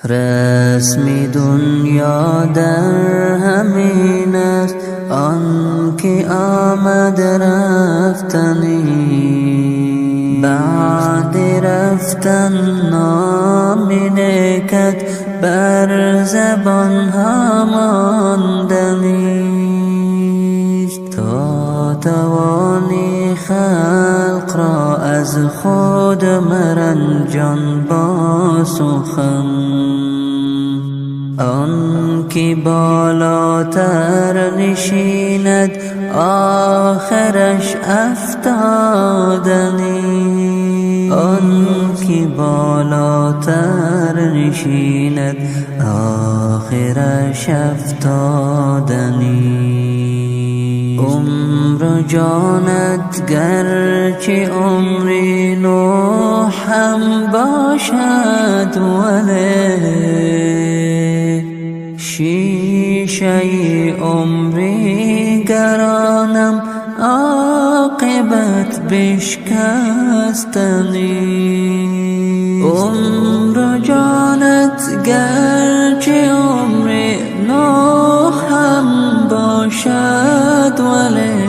رسم دنیا در همین است، آن که آمد رفتنی، بعد رفتن نام نکت بر زبان ها ماندنیست. تا توانی خلق را از خود مرنجان با سخن، آن که بالاتر نشیند آخرش افتادنی، آن که بالاتر نشیند آخرش افتادنی. عمر و جانت گرچه عمری نوح هم باشد، ولی شیشه عمری گرانم عاقبت بشکستنی. عمر و جانت گرچه عمری نوح هم باشد، ولی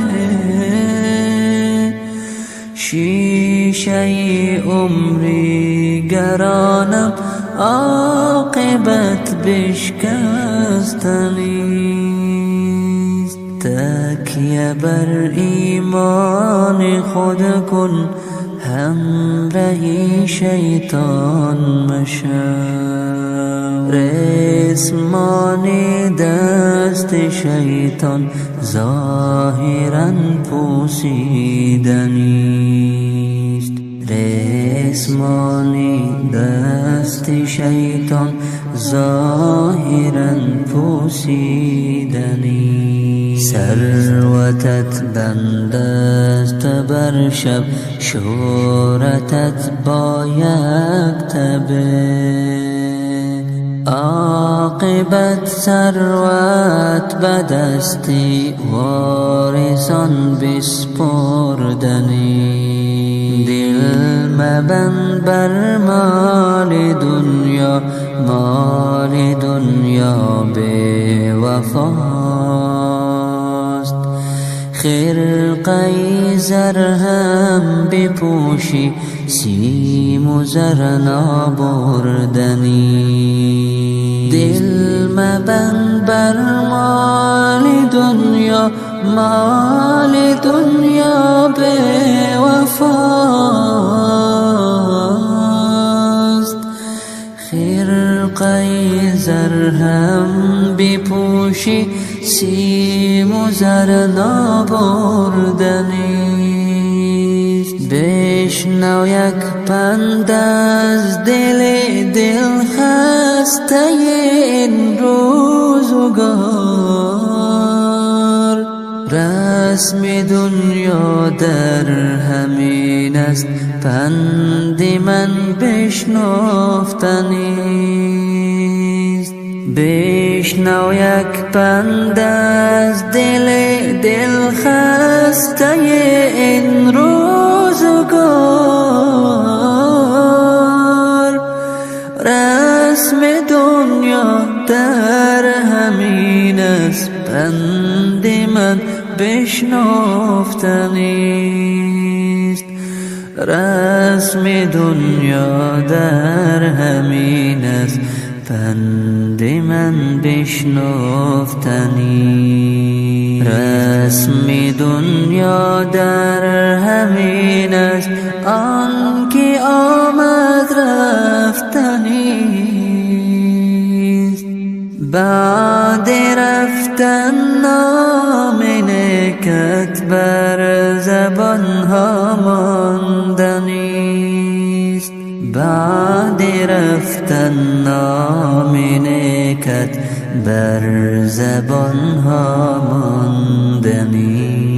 شیشه عمری گرانم عاقبت بشکستنیست. تکیه بر ایمان خود کن، همراهی شیطان مشو. ریسمان دست شیطان ظاهرا پوسیدنیست. ریسمان دست شیطان ظاهرا پوسیدنیست. ثروتت بند است بر شب، شهرتت با یک تبه، عاقبت ثروت به دست وارثان بسپردنی. دل مبند بر مال دنیا، مال دنیا بوفاست. خرقه زر هم بپوشی، سیم و زر نابردنی. دل مبند بر مال دنیا، مال دنیا بوفاست. خرقه زر هم بپوشی، سیم و زر نابردنیست. بشنو یک پند از دل خسته این روزگار. رسم دنیا در همین است، پند من بشنفتنیست. بشنو یک پند از دل خسته این روزگار. رسم دنیا در همین است، پند من بشنفتنیست. رسم دنیا در همین است، پند من بشنفتنی. رسم دنیا در همین است، آن که آمد رفتنیست. بعد رفتن نام نکت بر زبان ها ماندنیست. بعد رفتن نام نکت بر زبان ها ماندنیست.